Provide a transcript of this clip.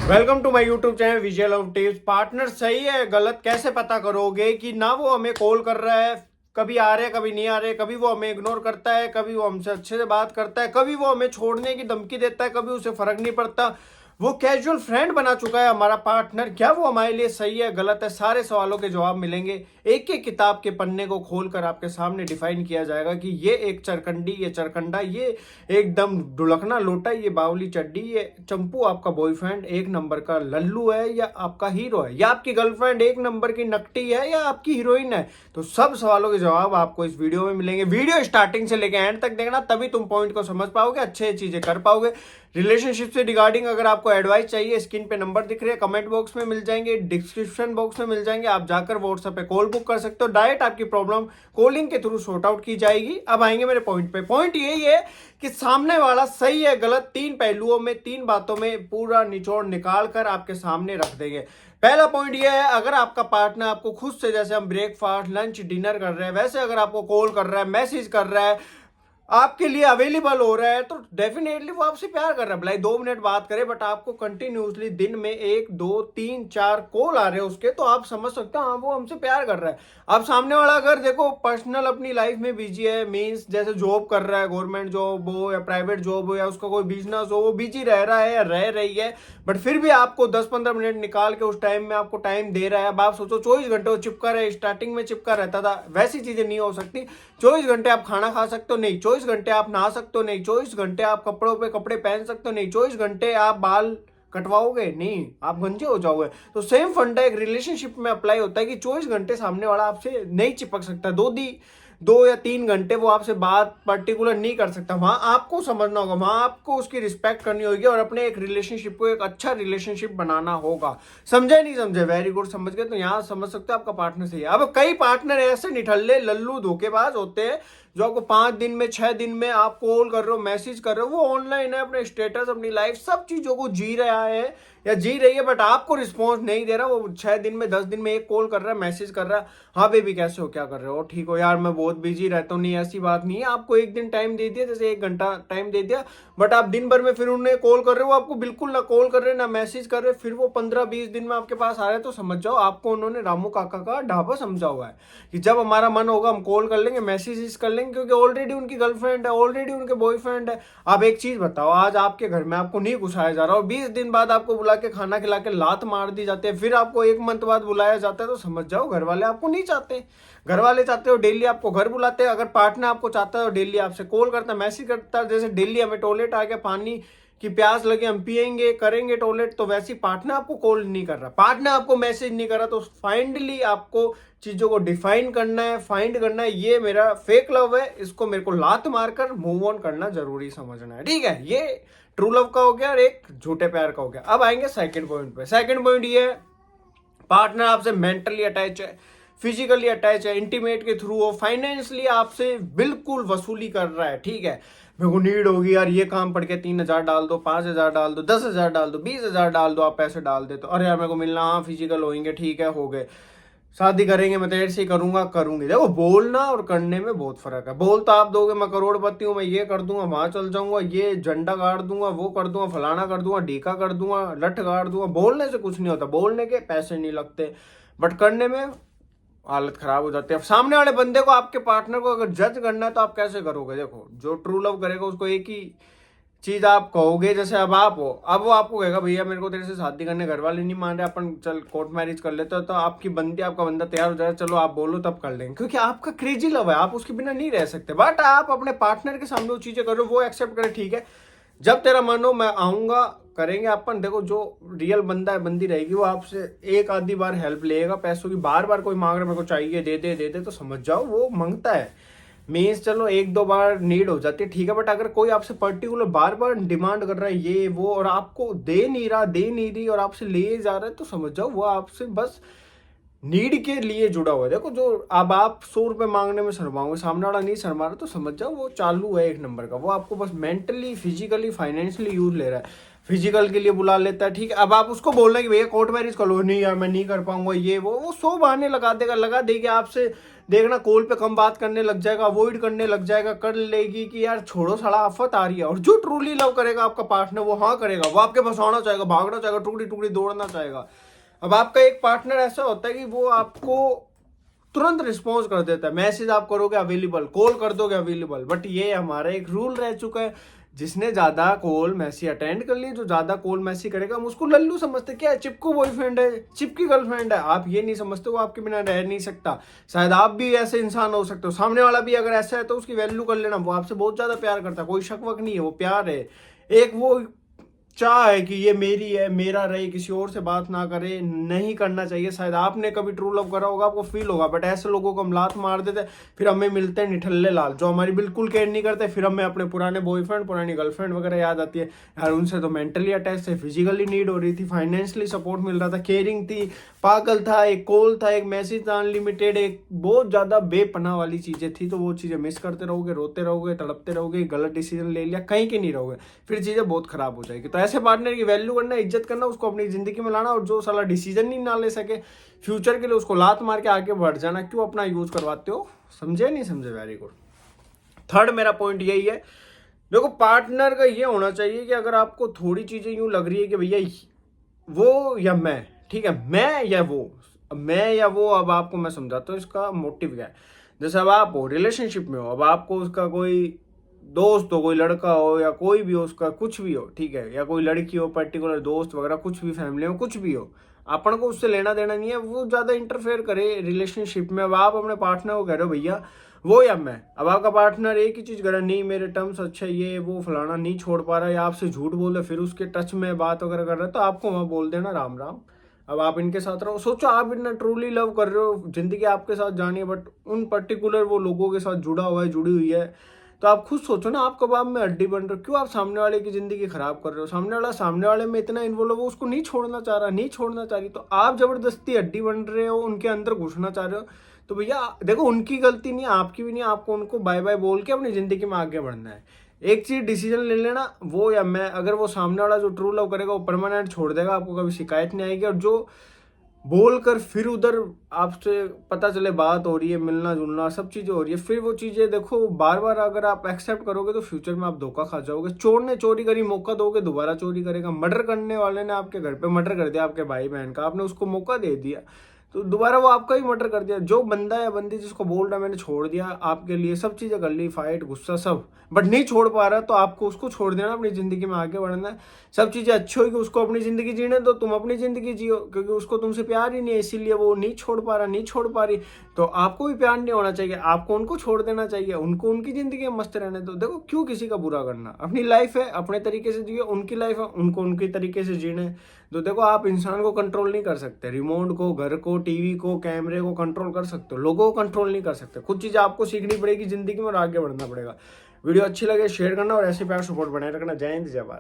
Welcome to my YouTube channel Vijay love tips. Partner सही है गलत कैसे पता करोगे कि ना वो हमें कॉल कर रहा है, कभी आ रहे कभी नहीं आ रहे, कभी वो हमें इग्नोर करता है, कभी वो हमसे अच्छे से बात करता है, कभी वो हमें छोड़ने की धमकी देता है, कभी उसे फर्क नहीं पड़ता, वो कैजुअल फ्रेंड बना चुका है हमारा पार्टनर। क्या वो हमारे लिए सही है गलत है, सारे सवालों के जवाब मिलेंगे। एक एक किताब के पन्ने को खोलकर आपके सामने डिफाइन किया जाएगा कि ये एक चरकंडी, ये चरकंडा, ये एकदम ढुलकना लोटा, ये बावली चड्डी, ये चंपू आपका बॉयफ्रेंड एक नंबर का लल्लू है या आपका हीरो है, या आपकी गर्लफ्रेंड एक नंबर की नकटी है या आपकी हीरोइन है। तो सब सवालों के जवाब आपको इस वीडियो में मिलेंगे। वीडियो स्टार्टिंग से लेकर एंड तक देखना, तभी तुम पॉइंट को समझ पाओगे, अच्छे चीजें कर पाओगे। रिलेशनशिप से रिगार्डिंग अगर आपको एडवाइस चाहिए, स्क्रीन पे नंबर दिख रहे हैं, कमेंट बॉक्स में मिल जाएंगे, डिस्क्रिप्शन बॉक्स में मिल जाएंगे। आप जाकर व्हाट्सएप पे कॉल बुक कर सकते हो, डायरेक्ट आपकी प्रॉब्लम कॉलिंग के थ्रू सॉर्ट आउट की जाएगी। अब आएंगे मेरे पॉइंट पे। पॉइंट यही है कि सामने वाला सही है गलत, तीन पहलुओं में, तीन बातों में पूरा निचोड़ निकाल कर आपके सामने रख देंगे। पहला पॉइंट ये है, अगर आपका पार्टनर आपको खुद से, जैसे हम ब्रेकफास्ट लंच डिनर कर रहे हैं, वैसे अगर आपको कॉल कर रहा है, मैसेज कर रहा है, आपके लिए अवेलेबल हो रहा है, तो डेफिनेटली वो आपसे प्यार कर रहा है। भले 2 मिनट बात करे, बट आपको कंटिन्यूसली दिन में 1 2 3 4 कॉल आ रहे हैं उसके, तो आप समझ सकते हो हाँ वो हमसे प्यार कर रहा है। अब सामने वाला अगर देखो पर्सनल अपनी लाइफ में बिजी है, मींस जैसे जॉब कर रहा है, गवर्नमेंट जॉब हो या प्राइवेट जॉब हो या उसका कोई बिजनेस हो, वो बिजी रह रहा है या रह रही है, बट फिर भी आपको 10 15 मिनट निकाल के उस टाइम में आपको टाइम दे रहा है। अब आप सोचो 24 घंटे वो चिपका रहे, स्टार्टिंग में चिपका रहता था, वैसी चीजें नहीं हो सकती। 24 घंटे आप खाना खा सकते हो नहीं, 24 घंटे आप नहा सकते हो नहीं, 24 घंटे आप कपड़ों पे कपड़े पहन सकते हो नहीं, 24 घंटे आप बाल कटवाओगे नहीं, आप गंजे हो जाओगे। तो सेम फंडा एक रिलेशनशिप में अप्लाई होता है कि 24 घंटे सामने वाला आपसे नहीं चिपक सकता। 2 या 3 घंटे वो आपसे बात पर्टिकुलर नहीं कर सकता। वहां आपको समझना होगा, वहां आपको उसकी रिस्पेक्ट करनी होगी और अपने एक रिलेशनशिप को एक अच्छा रिलेशनशिप बनाना होगा। समझे नहीं समझे? वेरी गुड, समझ गए। तो यहाँ समझ सकते हो आपका पार्टनर सही है। अब कई पार्टनर ऐसे निठल्ले लल्लू धोखेबाज होते हैं जो आपको 5 दिन में 6 दिन में आप कॉल कर रहे हो, मैसेज कर रहे हो, वो ऑनलाइन है, अपने स्टेटस अपनी लाइफ सब चीजों को जी रहा है या जी रही है, बट आपको रिस्पॉन्स नहीं दे रहा। वो 6 दिन में 10 दिन में एक कॉल कर रहा है, मैसेज कर रहा है, हाँ बेबी कैसे हो, क्या कर रहे हो, ठीक हो यार, मैं बहुत बिजी रहता हूँ। नहीं, ऐसी बात नहीं है। आपको एक दिन टाइम दे दिया, जैसे 1 घंटा टाइम दे दिया, बट आप दिन भर में फिर उन्हें कॉल कर रहे हो, आपको बिल्कुल ना कॉल कर रहे ना मैसेज कर रहे, फिर वो 15 20 दिन में आपके पास आ रहे हैं, तो समझ जाओ आपको उन्होंने रामू काका का ढाबा समझा हुआ है कि जब हमारा मन होगा हम कॉल कर लेंगे, मैसेज कर लेंगे, क्योंकि ऑलरेडी उनकी गर्लफ्रेंड है, ऑलरेडी उनके बॉयफ्रेंड है। आप एक चीज बताओ, आज आपके घर में आपको नहीं घुसाया जा रहा और 20 दिन बाद आपको बुला के खाना खिला के लात मार दी जाती है, फिर आपको 1 मंथ बाद बुलाया जाता है, तो समझ जाओ घर वाले आपको नहीं चाहते। घर वाले चाहते हो डेली आपको घर बुलाते हैं। अगर पार्टनर आपको चाहता है तो डेली आपसे कॉल करता है, मैसेज करता है। जैसे डेली हमें टॉयलेट आ गया, पानी की प्यास लगे, हम पियेंगे करेंगे टॉयलेट, तो वैसे पार्टनर आपको कॉल नहीं कर रहा, पार्टनर आपको मैसेज नहीं कर रहा। तो फाइनली आपको चीजों को डिफाइन करना है, फाइंड करना है, ये मेरा फेक लव है, इसको मेरे को लात मारकर मूव ऑन करना जरूरी समझना है। ठीक है, ये ट्रू लव का हो गया और एक झूठे प्यार का हो गया। अब आएंगे सेकंड पॉइंट पे। सेकंड पॉइंट ये है, पार्टनर आपसे मेंटली अटैच है, फिजिकली अटैच है, इंटीमेट के थ्रू हो, फाइनेंशियली आपसे बिल्कुल वसूली कर रहा है। ठीक है, मेरे को नीड होगी यार, ये काम पड़ के 3,000 डाल दो, 5,000 डाल दो, 10,000 डाल दो, 20,000 डाल दो, आप पैसे डाल दे तो अरे यार मेरे को मिलना, हाँ फिजिकल होंगे, ठीक है हो गए, शादी करेंगे, मैं तेरे से ही करूंगा, करूंगी। देखो बोलना और करने में बहुत फर्क है। बोल तो आप दोगे, मैं करोड़पति हूँ, मैं ये कर दूंगा, वहां चल जाऊंगा, ये झंडा गाड़ दूंगा, वो कर दूंगा, फलाना कर दूंगा, ढीका कर दूंगा, लठ गाड़ दूंगा। बोलने से कुछ नहीं होता, बोलने के पैसे नहीं लगते, बट करने में हालत खराब हो जाती है। अब सामने वाले बंदे को, आपके पार्टनर को अगर जज करना है तो आप कैसे करोगे? देखो, जो ट्रू लव करेगा उसको एक ही चीज आप कहोगे, जैसे अब आप हो, अब वो आपको कहेगा भैया मेरे को तेरे से शादी करने घर वाले नहीं मान रहे, अपन चल कोर्ट मैरिज कर लेते हो, तो आपकी बंदी, आपका बंदा तैयार हो जाए, चलो आप बोलो तब कर लेंगे, क्योंकि आपका क्रेजी लव है, आप उसके बिना नहीं रह सकते। बट आप अपने पार्टनर के सामने वो चीजें करो, वो एक्सेप्ट करे, ठीक है जब तेरा मन हो मैं आऊंगा, करेंगे अपन। देखो जो रियल बंदा है, बंदी रहेगी, वो आपसे एक आधी बार हेल्प लेगा पैसों की, बार बार कोई मांग रहा है मेरे को चाहिए, दे दे दे दे, तो समझ जाओ वो मांगता है। मीन्स चलो 1 2 बार नीड हो जाती है, ठीक है, बट अगर कोई आपसे पर्टिकुलर बार बार डिमांड कर रहा है ये वो, और आपको दे नहीं रहा, दे नहीं रही, और आपसे ले जा रहा है, तो समझ जाओ वो आपसे बस नीड के लिए जुड़ा हुआ है। देखो जो अब आप 100 रुपए मांगने में शर्माओगे, सामने वाला नहीं शर्मा रहा, तो समझ जाओ वो चालू है एक नंबर का, वो आपको बस मेंटली फिजिकली फाइनेंशियली यूज ले रहा है। फिजिकल के लिए बुला लेता है, ठीक है। अब आप उसको बोल रहे हैं कि भैया कोर्ट मैरिज कर लो, नहीं यार मैं नहीं कर पाऊंगा, ये वो 100 बहाने लगा देगा, लगा देगी आपसे। देखना कॉल पे कम बात करने लग जाएगा, अवॉइड करने लग जाएगा, कर लेगी कि यार छोड़ो साला आफत आ रही है। और जो ट्रूली लव करेगा आपका पार्टनर, वो हाँ करेगा, वो आपके फंसाना चाहेगा, भागना चाहेगा, टुकड़ी टुकड़ी दौड़ना चाहेगा। अब आपका एक पार्टनर ऐसा होता है कि वो आपको तुरंत रिस्पॉन्स कर देता है, मैसेज आप करोगे अवेलेबल, कॉल कर दोगे अवेलेबल। बट ये हमारा एक रूल रह चुका है, जिसने ज्यादा कॉल मैसेज अटेंड कर ली, जो ज्यादा कॉल मैसेज करेगा हम उसको लल्लू समझते। क्या है, चिपकू बॉयफ्रेंड है, चिपकी गर्लफ्रेंड है। आप ये नहीं समझते वो आपके बिना रह नहीं सकता। शायद आप भी ऐसे इंसान हो सकते हो, सामने वाला भी अगर ऐसा है तो उसकी वैल्यू कर लेना। वो आपसे बहुत ज्यादा प्यार करता है, कोई शक वक नहीं है, वो प्यार है। एक वो चाह है कि ये मेरी है, मेरा रहे, किसी और से बात ना करे, नहीं करना चाहिए। शायद आपने कभी ट्रू लव करा होगा, आपको फील होगा। बट ऐसे लोगों को हम लात मार देते, फिर हमें मिलते हैं निठल्ले लाल, जो हमारी बिल्कुल केयर नहीं करते। फिर हमें अपने पुराने बॉयफ्रेंड, पुरानी गर्लफ्रेंड वगैरह याद आती है। यार उनसे तो मेंटली अटैच थे, फिजिकली नीड हो रही थी, फाइनेंशियली सपोर्ट मिल रहा था, केयरिंग थी, पागल था, एक कॉल था, एक मैसेज था अनलिमिटेड, एक बहुत ज्यादा बेपनाह वाली चीजें थी। तो वो चीजें मिस करते रहोगे, रोते रहोगे, तड़पते रहोगे, गलत डिसीजन ले लिया, कहीं के नहीं रहोगे, फिर चीजें बहुत खराब हो जाएगी। तो ऐसे पार्टनर की वैल्यू करना, इज्जत करना, उसको अपनी जिंदगी में लाना। और जो साला डिसीजन नहीं ना ले सके फ्यूचर के लिए, उसको लात मार के आगे बढ़ जाना। क्यों अपना यूज करवाते हो? समझे नहीं समझे? Very good. थर्ड मेरा पॉइंट यही है, देखो पार्टनर का ये होना चाहिए कि अगर आपको थोड़ी चीजें यूं लग रही है कि भैया वो या मैं, ठीक है, मैं या वो, अब आपको मैं समझाता हूँ इसका मोटिव क्या है। जैसे अब आप हो रिलेशनशिप में हो, अब आपको उसका कोई दोस्त हो, कोई लड़का हो या कोई भी हो, उसका कुछ भी हो, ठीक है, या कोई लड़की हो पर्टिकुलर, दोस्त वगैरह, कुछ भी, फैमिली में कुछ भी हो, अपन को उससे लेना देना नहीं है, वो ज्यादा इंटरफेयर करे रिलेशनशिप में। अब आप अपने पार्टनर को कह रहे हो भैया वो या मैं, अब आपका पार्टनर एक ही चीज करे, नहीं मेरे टर्म्स अच्छे, ये वो फलाना, नहीं छोड़ पा रहा है, या आपसे झूठ बोल रहे, फिर उसके टच में बात वगैरह कर रहा है, तो आपको वहां बोल देना राम राम। अब आप इनके साथ रहो, सोचो आप इतना ट्रूली लव कर रहे हो, जिंदगी आपके साथ जानी है, बट उन पर्टिकुलर वो लोगों के साथ जुड़ा हुआ है, जुड़ी हुई है। तो आप खुद सोचो ना, आप कबाब में हड्डी बन रहे हो, क्यों आप सामने वाले की जिंदगी खराब कर रहे हो? सामने वाले में इतना इन्वॉल्व हो, उसको नहीं छोड़ना चाह रहा, नहीं छोड़ना चाह रही, तो आप जबरदस्ती हड्डी बन रहे हो, उनके अंदर घुसना चाह रहे हो। तो भैया देखो, उनकी गलती नहीं है, आपकी भी नहीं है, आपको उनको बाय बाय बोल के अपनी जिंदगी में आगे बढ़ना है। एक चीज डिसीजन ले लेना, वो या मैं। अगर वो सामने वाला जो ट्रू लव करेगा वो परमानेंट छोड़ देगा, आपको कभी शिकायत नहीं आएगी। और जो बोलकर फिर उधर आपसे पता चले बात हो रही है, मिलना जुलना सब चीजें हो रही है, फिर वो चीजें देखो बार बार अगर आप एक्सेप्ट करोगे तो फ्यूचर में आप धोखा खा जाओगे। चोर ने चोरी करी, मौका दोगे दोबारा चोरी करेगा। मर्डर करने वाले ने आपके घर पे मर्डर कर दिया, आपके भाई बहन का, आपने उसको मौका दे दिया तो दोबारा वो आपका ही मर्डर कर दिया। जो बंदा या बंदी जिसको बोल रहा है मैंने छोड़ दिया आपके लिए, सब चीजें कर ली, फाइट गुस्सा सब, बट नहीं छोड़ पा रहा, तो आपको उसको छोड़ देना, अपनी जिंदगी में आगे बढ़ना है। सब चीजें अच्छी होगी, उसको अपनी जिंदगी जीने दो, तुम अपनी जिंदगी जियो, क्योंकि उसको तुमसे प्यार ही नहीं है, इसीलिए वो नहीं छोड़ पा रहा, नहीं छोड़ पा रही। तो आपको भी प्यार नहीं होना चाहिए, आपको उनको छोड़ देना चाहिए, उनको उनकी जिंदगी में मस्त रहने दो। देखो क्यों किसी का बुरा करना, अपनी लाइफ है, अपने तरीके से जियो, उनकी लाइफ है, उनको उनके तरीके से जीने। तो देखो आप इंसान को कंट्रोल नहीं कर सकते, रिमोट को, घर को, टीवी को, कैमरे को कंट्रोल कर सकते हो, लोगों को कंट्रोल नहीं कर सकते। कुछ चीजें आपको सीखनी पड़ेगी जिंदगी में और आगे बढ़ना पड़ेगा। वीडियो अच्छी लगे शेयर करना और ऐसे प्यार सपोर्ट बनाए रखना। जय हिंद, जय भारत।